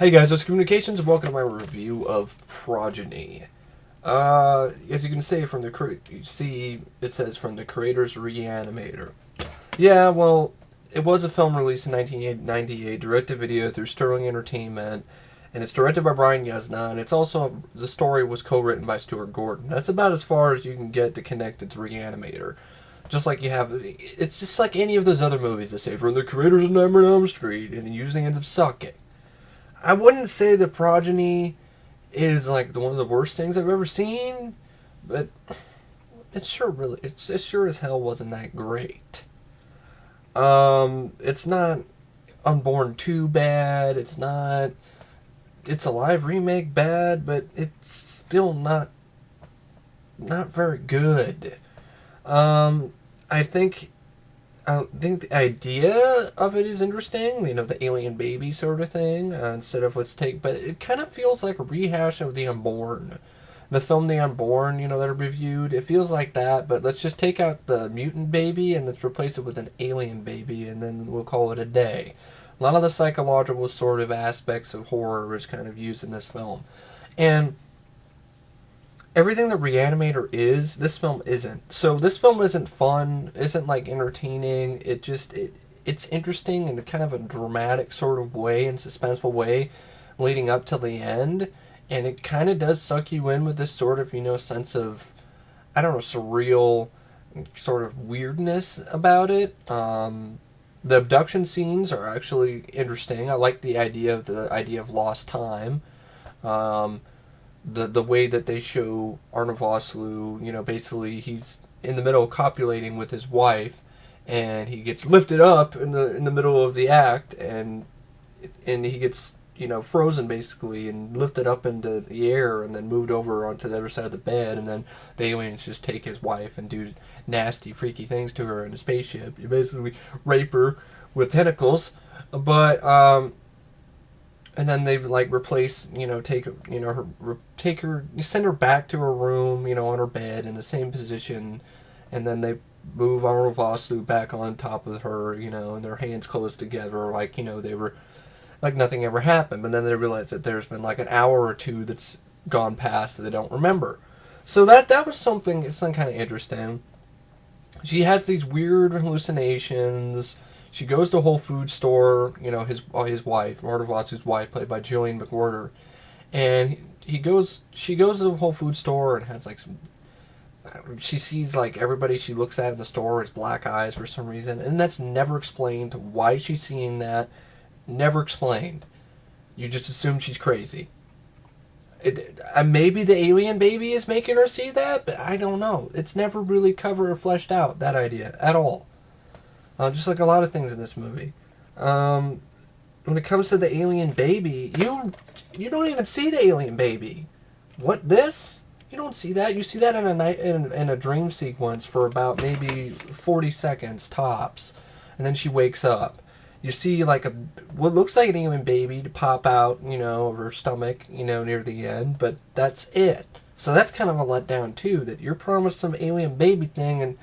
Hey guys, it's Communications and welcome to my review of Progeny. As you can see from it says from the creator's Reanimator. Yeah, well, it was a film released in 1998, direct-to-video through Sterling Entertainment, and it's directed by Brian Yuzna, and it's also, the story was co-written by Stuart Gordon. That's about as far as you can get to connect it to Reanimator. Just like you have, it's just like any of those other movies that say, from the creators of Nightmare on Elm Street, and it usually ends up sucking. I wouldn't say the Progeny is like one of the worst things I've ever seen, but it sure as hell wasn't that great. It's not Unborn 2 bad. It's Alive remake bad, but it's still not very good. I think the idea of it is interesting, the alien baby sort of thing, instead of but it kind of feels like a rehash of The Unborn. The film The Unborn, that I reviewed, it feels like that, but let's just take out the mutant baby and let's replace it with an alien baby, and then we'll call it a day. A lot of the psychological sort of aspects of horror is kind of used in this film. And everything that Reanimator is, this film isn't. So this film isn't fun, isn't like entertaining. It's interesting in a kind of a dramatic sort of way and suspenseful way leading up to the end. And it kind of does suck you in with this sort of, sense of, I don't know, surreal sort of weirdness about it. The abduction scenes are actually interesting. I like the idea of lost time. The way that they show Arnold Vosloo, basically he's in the middle of copulating with his wife, and he gets lifted up in the middle of the act, and he gets frozen basically and lifted up into the air and then moved over onto the other side of the bed, and then the aliens just take his wife and do nasty freaky things to her in a spaceship. You basically rape her with tentacles, but and then they replace, take her, you send her back to her room, on her bed in the same position, and then they move Arnold Vosloo back on top of her, and their hands close together, they were like nothing ever happened. But then they realize that there's been like an hour or two that's gone past that they don't remember. So that was something kind of interesting. She has these weird hallucinations. She goes to a Whole Foods store, his wife, Arnold Vosloo's wife, played by Jillian McWhirter, and she goes to the Whole Foods store and has she sees everybody she looks at in the store has black eyes for some reason, and that's never explained. Why she's seeing that, never explained. You just assume she's crazy. Maybe the alien baby is making her see that, but I don't know. It's never really covered or fleshed out, that idea, at all. Just like a lot of things in this movie. When it comes to the alien baby, you don't even see the alien baby. What, this? You don't see that. You see that in a dream sequence for about maybe 40 seconds tops, and then she wakes up. You see what looks like an alien baby to pop out, of her stomach, near the end, but that's it. So that's kind of a letdown too, that you're promised some alien baby thing and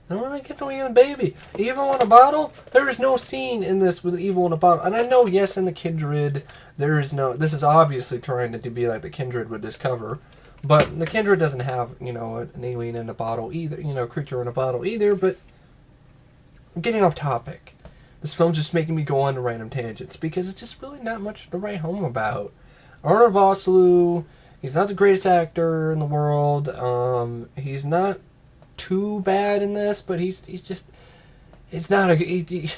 I don't really get no alien baby. Evil in a bottle? There is no scene in this with evil in a bottle. And I know, yes, in the Kindred, there is no... This is obviously trying to be like the Kindred with this cover. But the Kindred doesn't have, an alien in a bottle either. Creature in a bottle either. But I'm getting off topic. This film's just making me go on to random tangents. Because it's just really not much to write home about. Arnold Vosloo, he's not the greatest actor in the world. He's not too bad in this, but he's not a good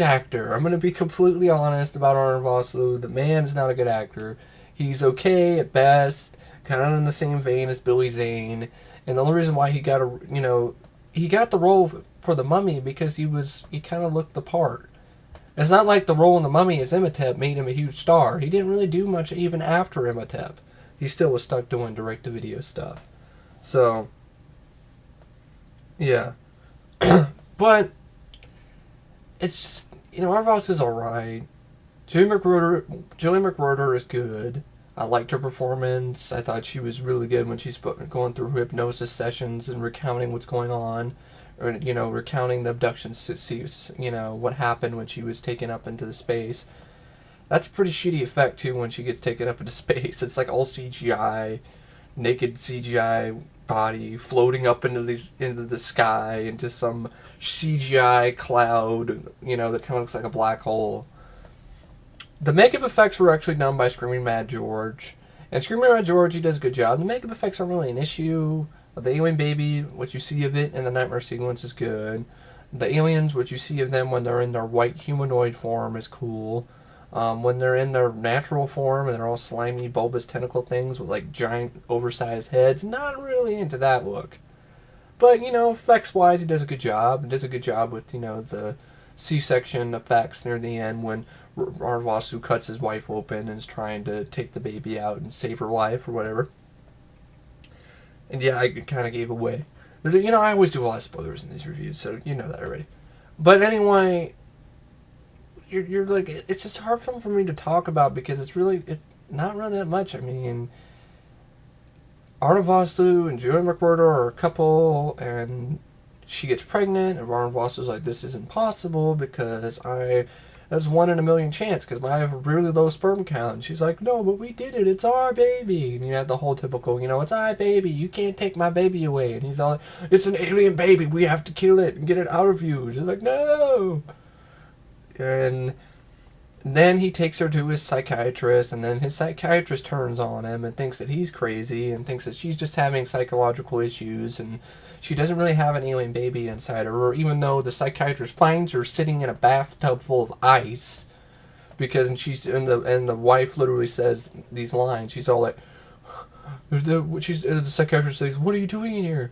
actor. I'm gonna be completely honest about Arnold Vosloo. The man is not a good actor. He's okay at best, kind of in the same vein as Billy Zane. And the only reason why he got the role for the Mummy because he kind of looked the part. It's not like the role in the Mummy as Imhotep made him a huge star. He didn't really do much even after Imhotep. He still was stuck doing direct-to-video stuff. So, yeah. But, it's just, our boss is alright. Jillian McWhirter is good. I liked her performance. I thought she was really good when she's going through hypnosis sessions and recounting what's going on. or, recounting the abduction scenes, what happened when she was taken up into the space. That's a pretty shitty effect, too, when she gets taken up into space. It's like all CGI, naked CGI body floating up into the sky, into some CGI cloud, you know, that kind of looks like a black hole. The makeup effects were actually done by Screaming Mad George. And Screaming Mad George, he does a good job. The makeup effects aren't really an issue. The alien baby, what you see of it in the nightmare sequence is good. The aliens, what you see of them when they're in their white humanoid form is cool. When they're in their natural form and they're all slimy, bulbous tentacle things with like giant, oversized heads, not really into that look. But, you know, effects-wise, he does a good job. He does a good job with, you know, the C-section effects near the end when Arnold Vosloo cuts his wife open and is trying to take the baby out and save her life or whatever. And yeah, I kind of gave away. You know, I always do a lot of spoilers in these reviews, so you know that already. But anyway, you're like, it's just a hard film for me to talk about because it's not really that much. I mean, Arnold Vosloo and Jillian McWhirter are a couple, and she gets pregnant, and Arnold Vosloo's like, this isn't possible because that's 1 in a million chance because I have a really low sperm count. And she's like, no, but we did it. It's our baby. And you have the whole typical, you know, it's our baby. You can't take my baby away. And he's all like, it's an alien baby. We have to kill it and get it out of you. She's like, no. And then he takes her to his psychiatrist, and then his psychiatrist turns on him and thinks that he's crazy and thinks that she's just having psychological issues and she doesn't really have an alien baby inside of her, even though the psychiatrist finds her sitting in a bathtub full of ice. Because the wife literally says these lines. She's all like, the psychiatrist says, "What are you doing in here?"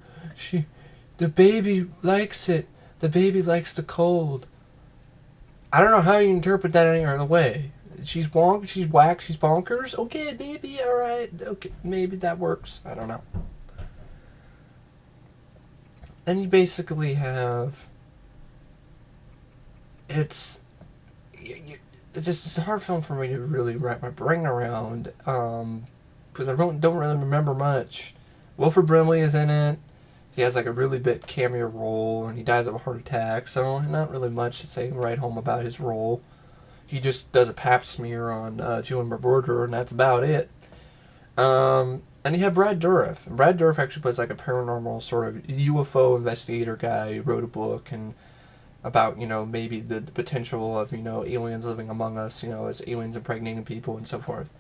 The baby likes it. The baby likes the cold. I don't know how you interpret that any other way. She's whack, she's bonkers. Okay, maybe, alright. Okay, maybe that works. I don't know. And you basically have... It's a hard film for me to really wrap my brain around. Because I don't really remember much. Wilford Brimley is in it. He has like a really big cameo role, and he dies of a heart attack, so not really much to say right home about his role. He just does a pap smear on Jillian McWhirter, and that's about it. And you have Brad Dourif. And Brad Dourif actually plays like a paranormal sort of UFO investigator guy who wrote a book and about, you know, maybe the potential of, you know, aliens living among us, you know, as aliens impregnating people and so forth.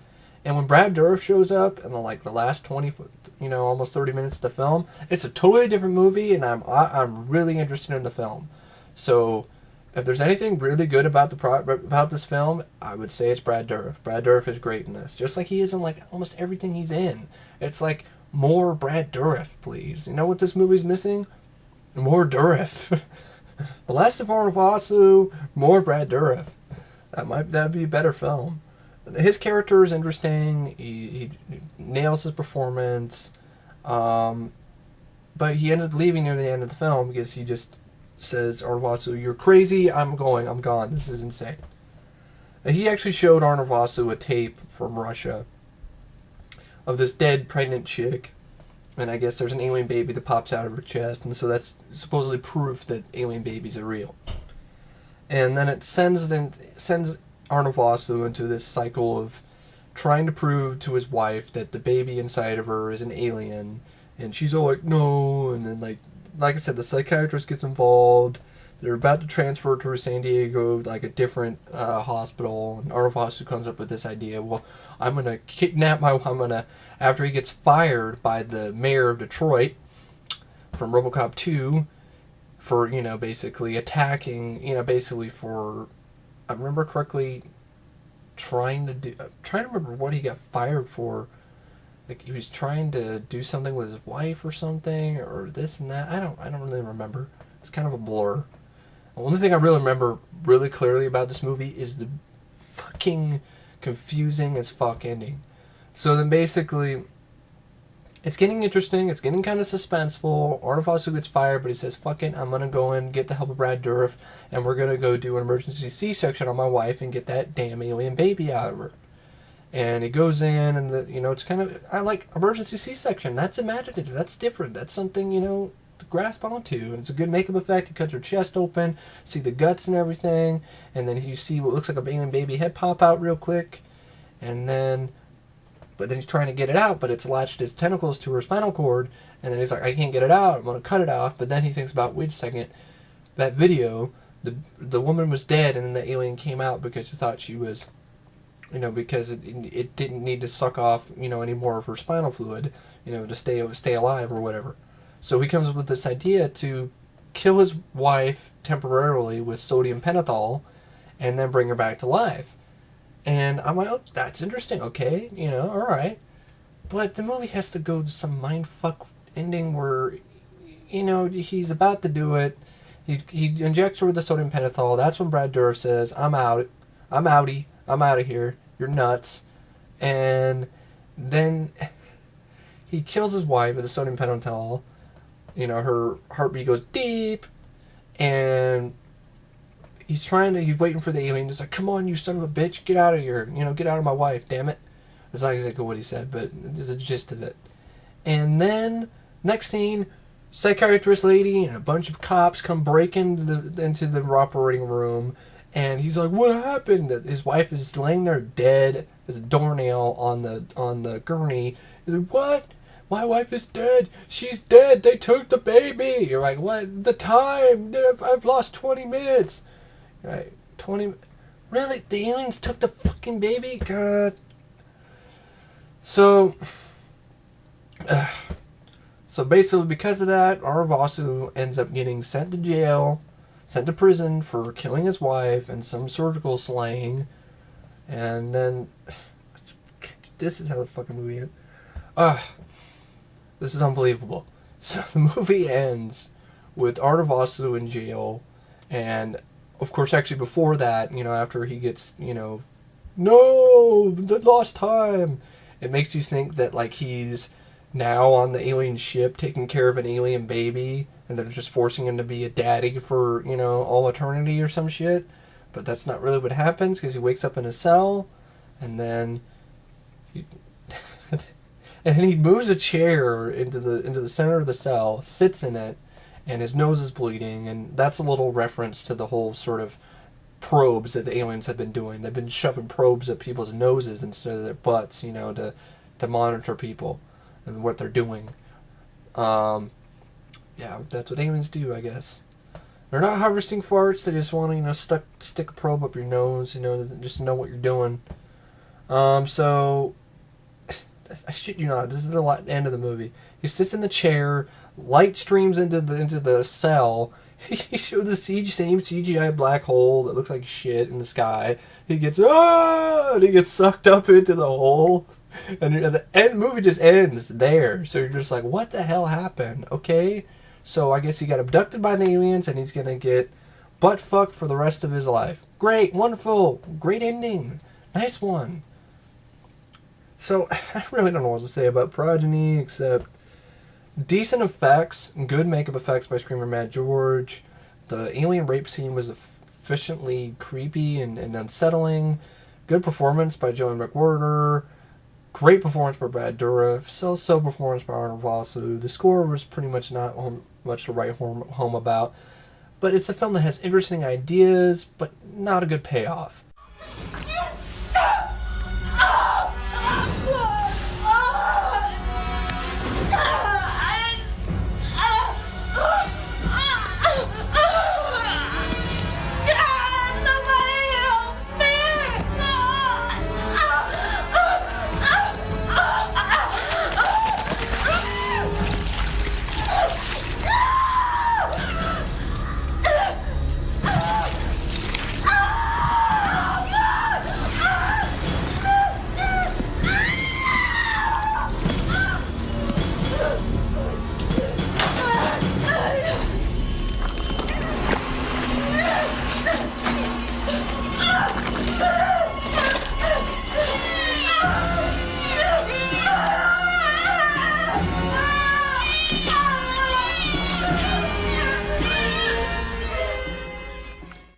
And when Brad Dourif shows up in the last 20, you know, almost 30 minutes of the film, it's a totally different movie, and I'm really interested in the film. So, if there's anything really good about about this film, I would say it's Brad Dourif. Brad Dourif is great in this, just like he is in like almost everything he's in. It's like more Brad Dourif, please. You know what this movie's missing? More Dourif. The Last of Arnold Vosloo, more Brad Dourif. That'd be a better film. His character is interesting. He nails his performance, but he ends up leaving near the end of the film because he just says, Arnold Vosloo, you're crazy. I'm gone. This is insane. And he actually showed Arnold Vosloo a tape from Russia of this dead pregnant chick, and I guess there's an alien baby that pops out of her chest, and so that's supposedly proof that alien babies are real. And then it sends Arnold Vosloo into this cycle of trying to prove to his wife that the baby inside of her is an alien, and she's all like, no, and then like I said, the psychiatrist gets involved. They're about to transfer to San Diego, like a different hospital, and Arnold Vosloo comes up with this idea, well, I'm going to kidnap after he gets fired by the mayor of Detroit from RoboCop 2 for, you know, basically attacking, you know, basically for, I remember correctly, trying to remember what he got fired for. Like he was trying to do something with his wife or something, or this and that. I don't really remember. It's kind of a blur. The only thing I really remember really clearly about this movie is the fucking confusing as fuck ending. So then basically, it's getting interesting. It's getting kind of suspenseful. Arnold Vosloo gets fired, but he says, fuck it, I'm going to go and get the help of Brad Dourif, and we're going to go do an emergency C-section on my wife and get that damn alien baby out of her. And he goes in, and, you know, it's kind of, I like emergency C-section. That's imaginative. That's different. That's something, you know, to grasp onto. And it's a good makeup effect. He cuts her chest open, see the guts and everything, and then you see what looks like a baby head pop out real quick, and then, but then he's trying to get it out, but it's latched his tentacles to her spinal cord, and then he's like, I can't get it out, I'm going to cut it off. But then he thinks about, wait a second, that video, the woman was dead, and then the alien came out because he thought she was, because it didn't need to suck off, any more of her spinal fluid, to stay alive or whatever. So he comes up with this idea to kill his wife temporarily with sodium pentothal and then bring her back to life. And I'm like, oh, that's interesting, okay, alright. But the movie has to go to some mindfuck ending where, he's about to do it. He injects her with the sodium pentothal. That's when Brad Dourif says, I'm out of here, you're nuts. And then he kills his wife with the sodium pentothal. Her heartbeat goes deep, and he's waiting for the alien. He's like, come on, you son of a bitch, get out of here, get out of my wife, damn it. That's not exactly what he said, but there's a gist of it. And then, next scene, psychiatrist lady and a bunch of cops come break into the operating room, and he's like, what happened? His wife is laying there dead as a doornail on the gurney. He's like, what? My wife is dead. She's dead. They took the baby. You're like, what? The time? I've lost 20 minutes. Right, 20... Really? The aliens took the fucking baby? God. So basically, because of that, our Vosloo ends up getting sent to prison for killing his wife and some surgical slaying. And then... This is how the fucking movie ends. This is unbelievable. So the movie ends with Arnold Vosloo in jail, and of course, actually before that, after he gets, no, the lost time, it makes you think that like he's now on the alien ship taking care of an alien baby, and they're just forcing him to be a daddy for, all eternity or some shit. But that's not really what happens, because he wakes up in a cell, and then and then he moves a chair into the center of the cell, sits in it, and his nose is bleeding. And that's a little reference to the whole sort of probes that the aliens have been doing. They've been shoving probes at people's noses instead of their butts, to monitor people and what they're doing. Yeah, that's what aliens do, I guess. They're not harvesting farts. They just want to, stick a probe up your nose, just to know what you're doing. So I shit you not, this is the end of the movie. He sits in the chair, light streams into the cell. He showed the same CGI black hole that looks like shit in the sky. He gets sucked up into the hole, and the end movie just ends there. So you're just like, what the hell happened? Okay, so I guess he got abducted by the aliens, and he's gonna get butt fucked for the rest of his life. Great, wonderful, great ending, nice one. So, I really don't know what to say about Progeny, except decent effects, good makeup effects by Screamer Matt George. The alien rape scene was efficiently creepy and unsettling. Good performance by Jillian McWhirter. Great performance by Brad Dourif. So performance by Arnold Vosloo. The score was pretty much not much to write home about. But it's a film that has interesting ideas, but not a good payoff.